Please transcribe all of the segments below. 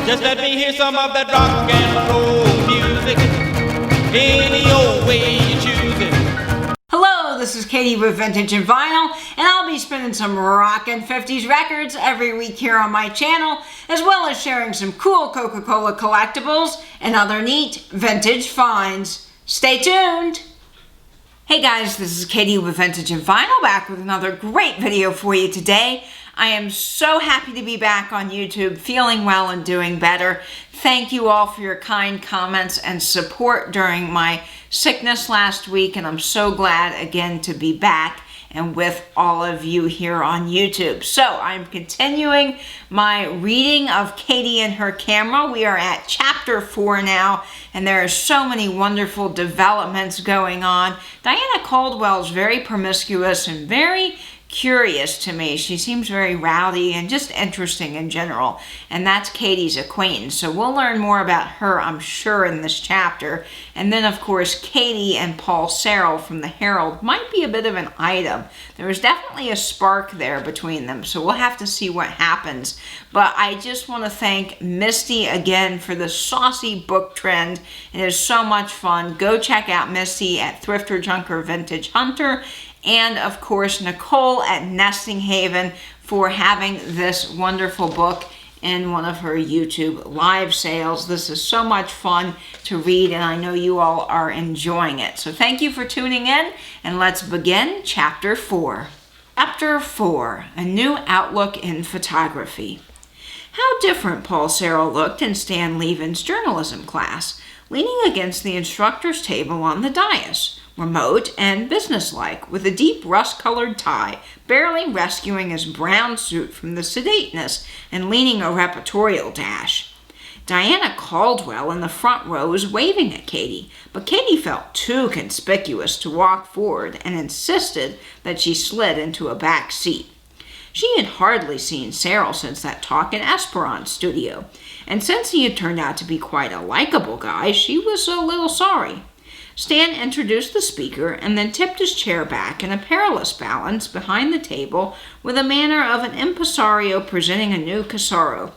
Just let me hear some of that rock and roll music. Any old way you choose it. Hello, this is Katie with Vintage and Vinyl, and I'll be spinning some rockin' 50s records every week here on my channel, as well as sharing some cool Coca-Cola collectibles and other neat vintage finds. Stay tuned! Hey guys, this is Katie with Vintage and Vinyl, back with another great video for you today. I am so happy to be back on YouTube, feeling well and doing better. Thank you all for your kind comments and support during my sickness last week, and I'm so glad again to be back and with all of you here on YouTube. So I'm continuing my reading of Katie and her camera. We are at chapter 4 now, and there are so many wonderful developments going on. Diana Caldwell is very promiscuous and very curious to me. She seems very rowdy and just interesting in general, and that's Katie's acquaintance. So we'll learn more about her, I'm sure, in this chapter. And then, of course, Katie and Paul Serrell from the Herald might be a bit of an item. There was definitely a spark there between them, so we'll have to see what happens. But I just want to thank Misty again for the saucy book trend. It is so much fun. Go check out Misty at Thrifter Junker Vintage Hunter, and of course Nicole at Nesting Haven for having this wonderful book in one of her YouTube live sales. This is so much fun to read, and I know you all are enjoying it. So thank you for tuning in, and let's begin chapter 4. Chapter 4, A New Outlook in Photography. How different Paul Serrell looked in Stan Levin's journalism class, leaning against the instructor's table on the dais, remote and businesslike, with a deep rust-colored tie, barely rescuing his brown suit from the sedateness and leaning a reportorial dash. Diana Caldwell in the front row was waving at Katie, but Katie felt too conspicuous to walk forward and insisted that she slid into a back seat. She had hardly seen Serrell since that talk in Esperon's studio, and since he had turned out to be quite a likable guy, she was a little sorry. Stan introduced the speaker and then tipped his chair back in a perilous balance behind the table with the manner of an impresario presenting a new Casaro.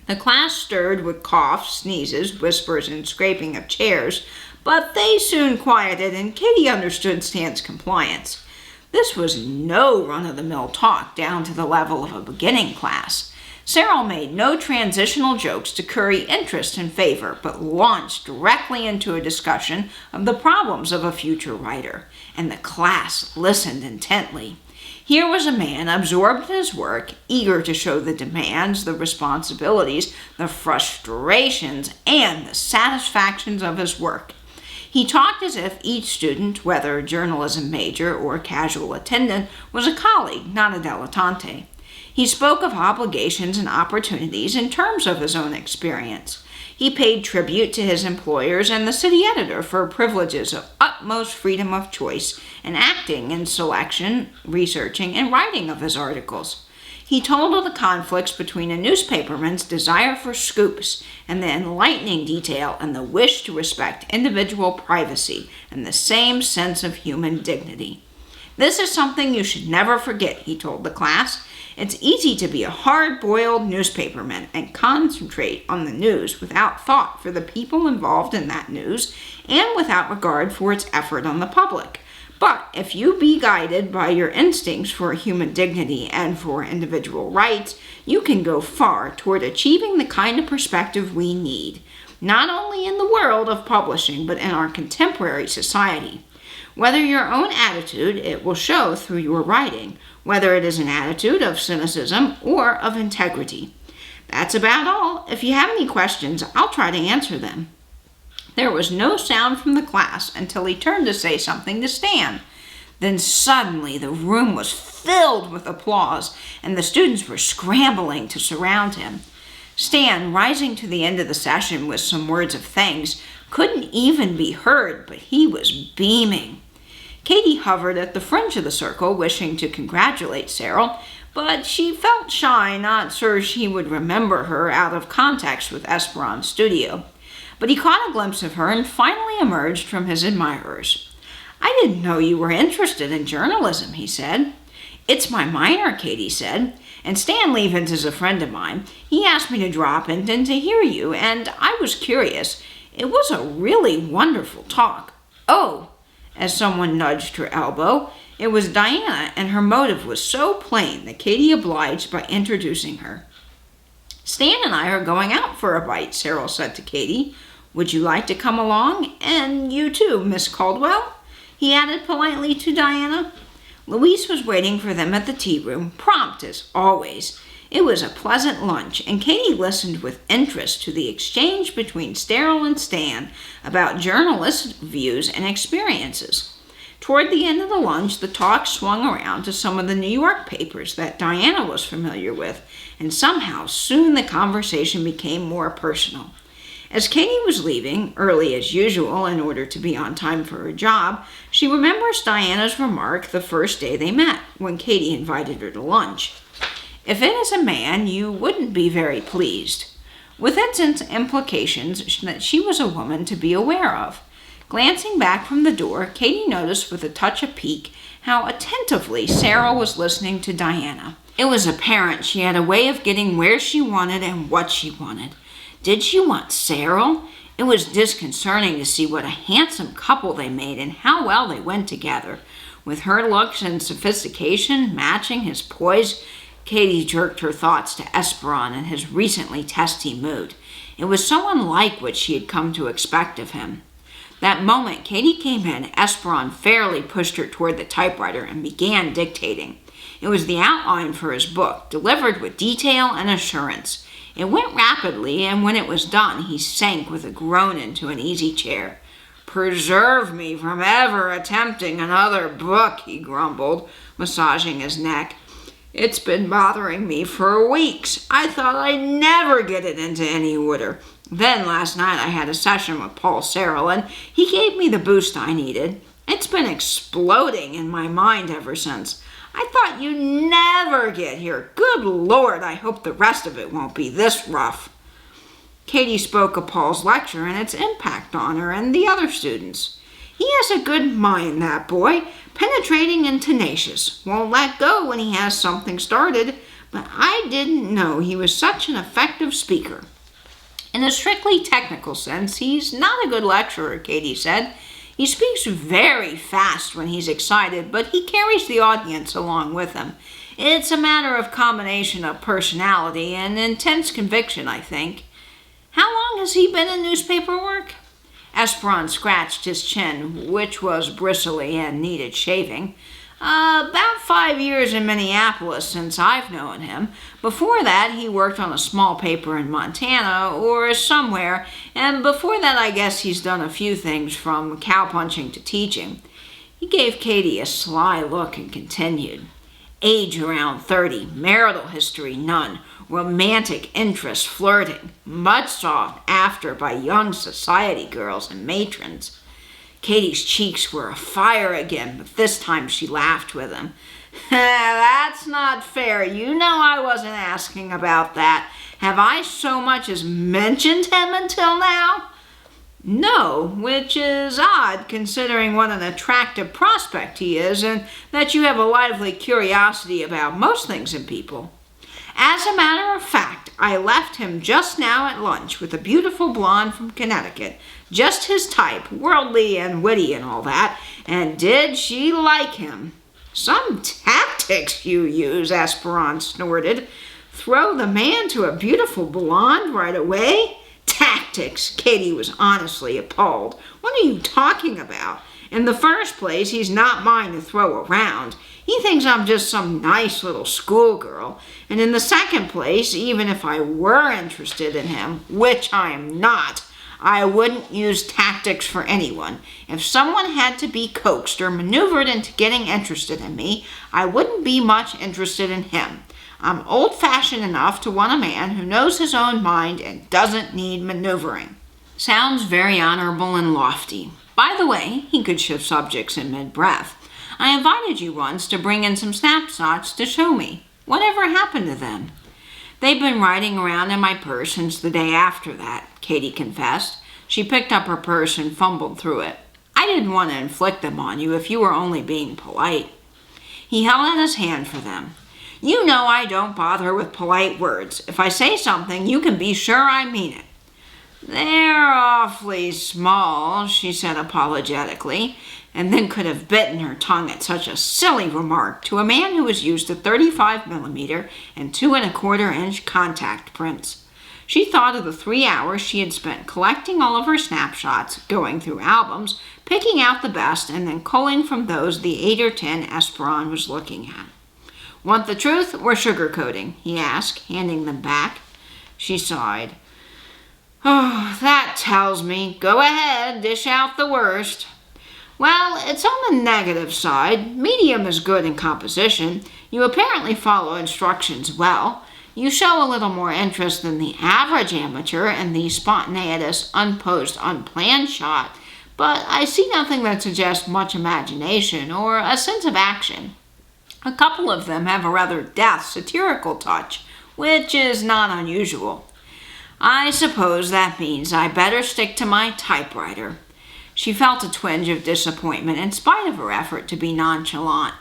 The class stirred with coughs, sneezes, whispers, and scraping of chairs, but they soon quieted, and Katie understood Stan's compliance. This was no run-of-the-mill talk down to the level of a beginning class. Serrell made no transitional jokes to curry interest and favor, but launched directly into a discussion of the problems of a future writer, and the class listened intently. Here was a man absorbed in his work, eager to show the demands, the responsibilities, the frustrations, and the satisfactions of his work. He talked as if each student, whether a journalism major or casual attendant, was a colleague, not a dilettante. He spoke of obligations and opportunities in terms of his own experience. He paid tribute to his employers and the city editor for privileges of utmost freedom of choice in acting in selection, researching, and writing of his articles. He told of the conflicts between a newspaperman's desire for scoops and the enlightening detail and the wish to respect individual privacy and the same sense of human dignity. This is something you should never forget, he told the class. It's easy to be a hard-boiled newspaperman and concentrate on the news without thought for the people involved in that news and without regard for its effort on the public. But if you be guided by your instincts for human dignity and for individual rights, you can go far toward achieving the kind of perspective we need, not only in the world of publishing, but in our contemporary society. Whether your own attitude, it will show through your writing, whether it is an attitude of cynicism or of integrity. That's about all. If you have any questions, I'll try to answer them. There was no sound from the class until he turned to say something to Stan. Then suddenly the room was filled with applause, and the students were scrambling to surround him. Stan, rising to the end of the session with some words of thanks, couldn't even be heard, but he was beaming. Katie hovered at the fringe of the circle, wishing to congratulate Serrell, but she felt shy, not sure she would remember her out of context with Esperon's studio. But he caught a glimpse of her and finally emerged from his admirers. "I didn't know you were interested in journalism," he said. "It's my minor," Katie said. And Stan Levens is a friend of mine. He asked me to drop in and to hear you, and I was curious. It was a really wonderful talk. Oh, as someone nudged her elbow, it was Diana, and her motive was so plain that Katie obliged by introducing her. Stan and I are going out for a bite, Cyril said to Katie. Would you like to come along? And you too, Miss Caldwell? He added politely to Diana. Louise was waiting for them at the tea room, prompt as always. It was a pleasant lunch, and Katie listened with interest to the exchange between Cyril and Stan about journalistic views and experiences. Toward the end of the lunch, the talk swung around to some of the New York papers that Diana was familiar with, and somehow soon the conversation became more personal. As Katie was leaving, early as usual in order to be on time for her job, she remembers Diana's remark the first day they met, when Katie invited her to lunch. If it is a man, you wouldn't be very pleased, with its implications that she was a woman to be aware of. Glancing back from the door, Katie noticed with a touch of pique how attentively Sarah was listening to Diana. It was apparent she had a way of getting where she wanted and what she wanted. Did she want Cyril? It was disconcerting to see what a handsome couple they made and how well they went together. With her looks and sophistication matching his poise, Katie jerked her thoughts to Esperon and his recently testy mood. It was so unlike what she had come to expect of him. That moment Katie came in, Esperon fairly pushed her toward the typewriter and began dictating. It was the outline for his book, delivered with detail and assurance. It went rapidly, and when it was done, he sank with a groan into an easy chair. Preserve me from ever attempting another book, he grumbled, massaging his neck. It's been bothering me for weeks. I thought I'd never get it into any order. Then last night I had a session with Paul Cyril, and he gave me the boost I needed. It's been exploding in my mind ever since. I thought you'd never get here. Good Lord, I hope the rest of it won't be this rough. Katie spoke of Paul's lecture and its impact on her and the other students. He has a good mind, that boy, penetrating and tenacious. Won't let go when he has something started, but I didn't know he was such an effective speaker. In a strictly technical sense, he's not a good lecturer, Katie said. He speaks very fast when he's excited, but he carries the audience along with him. It's a matter of combination of personality and intense conviction, I think. How long has he been in newspaper work? Esperon scratched his chin, which was bristly and needed shaving. About 5 years in Minneapolis since I've known him. Before that, he worked on a small paper in Montana or somewhere, and before that I guess he's done a few things from cowpunching to teaching. He gave Katie a sly look and continued. Age around 30, marital history none, romantic interest flirting, much sought after by young society girls and matrons. Katie's cheeks were afire again, but this time she laughed with him. That's not fair. You know I wasn't asking about that. Have I so much as mentioned him until now? No, which is odd considering what an attractive prospect he is and that you have a lively curiosity about most things in people. As a matter of fact, I left him just now at lunch with a beautiful blonde from Connecticut, just his type, worldly and witty and all that, and did she like him? Some tactics you use, Esperon snorted. Throw the man to a beautiful blonde right away? Tactics! Katie was honestly appalled. What are you talking about? In the first place, he's not mine to throw around. He thinks I'm just some nice little schoolgirl. And in the second place, even if I were interested in him, which I am not, I wouldn't use tactics for anyone. If someone had to be coaxed or maneuvered into getting interested in me, I wouldn't be much interested in him. I'm old-fashioned enough to want a man who knows his own mind and doesn't need maneuvering. Sounds very honorable and lofty. By the way, he could shift subjects in mid-breath. I invited you once to bring in some snapshots to show me. Whatever happened to them? They've been riding around in my purse since the day after that, Katie confessed. She picked up her purse and fumbled through it. I didn't want to inflict them on you if you were only being polite. He held out his hand for them. You know I don't bother with polite words. If I say something, you can be sure I mean it." "They're awfully small," she said apologetically, and then could have bitten her tongue at such a silly remark to a man who was used to 35mm and 2¼ inch contact prints. She thought of the 3 hours she had spent collecting all of her snapshots, going through albums, picking out the best, and then culling from those the 8 or 10 Esperon was looking at. "Want the truth or sugarcoating?" he asked, handing them back. She sighed. "Oh, that tells me. Go ahead, dish out the worst." "Well, it's on the negative side. Medium is good in composition. You apparently follow instructions well. You show a little more interest than the average amateur in the spontaneous, unposed, unplanned shot, but I see nothing that suggests much imagination or a sense of action. A couple of them have a rather daft satirical touch, which is not unusual. I suppose that means I better stick to my typewriter." She felt a twinge of disappointment in spite of her effort to be nonchalant.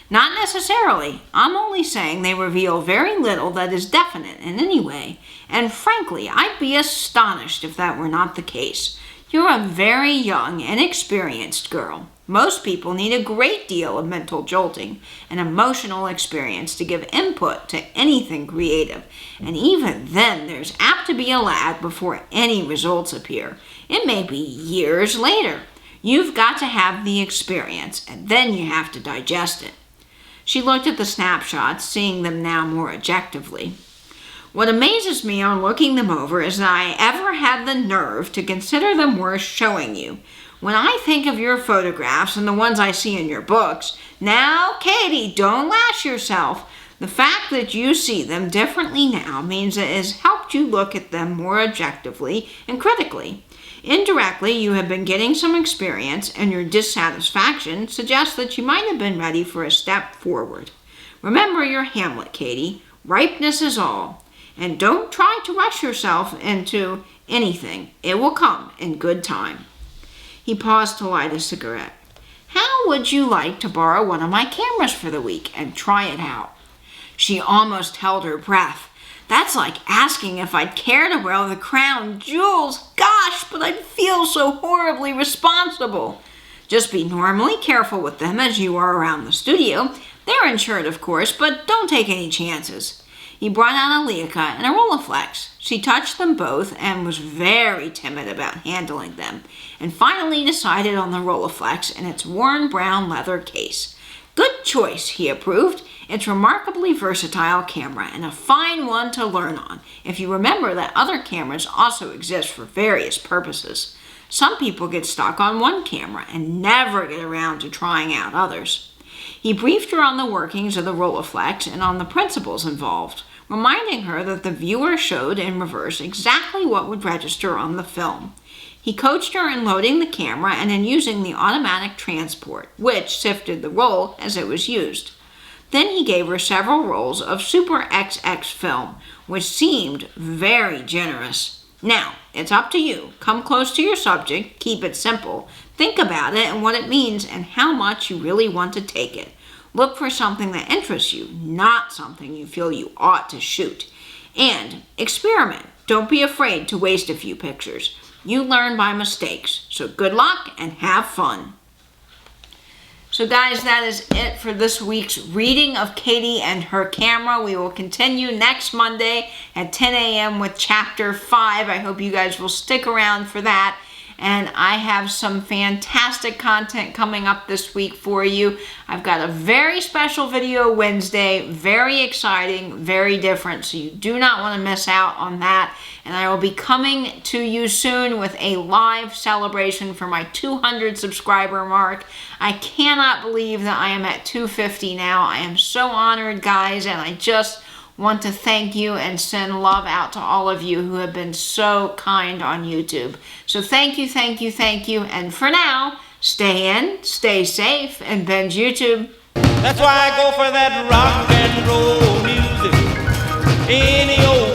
"Not necessarily. I'm only saying they reveal very little that is definite in any way, and frankly, I'd be astonished if that were not the case. You're a very young, inexperienced girl. Most people need a great deal of mental jolting and emotional experience to give input to anything creative, and even then there's apt to be a lag before any results appear. It may be years later. You've got to have the experience, and then you have to digest it." She looked at the snapshots, seeing them now more objectively. "What amazes me on looking them over is that I ever had the nerve to consider them worth showing you. When I think of your photographs and the ones I see in your books—" "Now, Katie, don't lash yourself. The fact that you see them differently now means it has helped you look at them more objectively and critically. Indirectly, you have been getting some experience, and your dissatisfaction suggests that you might have been ready for a step forward. Remember your Hamlet, Katie. Ripeness is all. And don't try to rush yourself into anything. It will come in good time." He paused to light a cigarette. "How would you like to borrow one of my cameras for the week and try it out?" She almost held her breath. That's like asking if I'd care to wear the crown jewels. Gosh, but I'd feel so horribly responsible. "Just be normally careful with them as you are around the studio. They're insured, of course, but don't take any chances." He brought out a Leica and a Rolleiflex. She touched them both and was very timid about handling them, and finally decided on the Rolleiflex in its worn brown leather case. "Good choice," he approved. "It's a remarkably versatile camera and a fine one to learn on, if you remember that other cameras also exist for various purposes. Some people get stuck on one camera and never get around to trying out others." He briefed her on the workings of the Rolleiflex and on the principles involved, reminding her that the viewer showed in reverse exactly what would register on the film. He coached her in loading the camera and in using the automatic transport, which sifted the roll as it was used. Then he gave her several rolls of Super XX film, which seemed very generous. "Now, it's up to you. Come close to your subject, keep it simple. Think about it and what it means and how much you really want to take it. Look for something that interests you, not something you feel you ought to shoot. And experiment. Don't be afraid to waste a few pictures. You learn by mistakes. So good luck and have fun." So guys, that is it for this week's reading of Katie and her camera. We will continue next Monday at 10 a.m. with Chapter 5. I hope you guys will stick around for that. And I have some fantastic content coming up this week for you. I've got a very special video Wednesday, very exciting, very different, so you do not want to miss out on that. And I will be coming to you soon with a live celebration for my 200 subscriber mark. I cannot believe that I am at 250 now. I am so honored, guys, and I just want to thank you and send love out to all of you who have been so kind on YouTube. So thank you, thank you, thank you. And for now, stay in, stay safe, and binge YouTube. That's why I go for that rock and roll music. Any old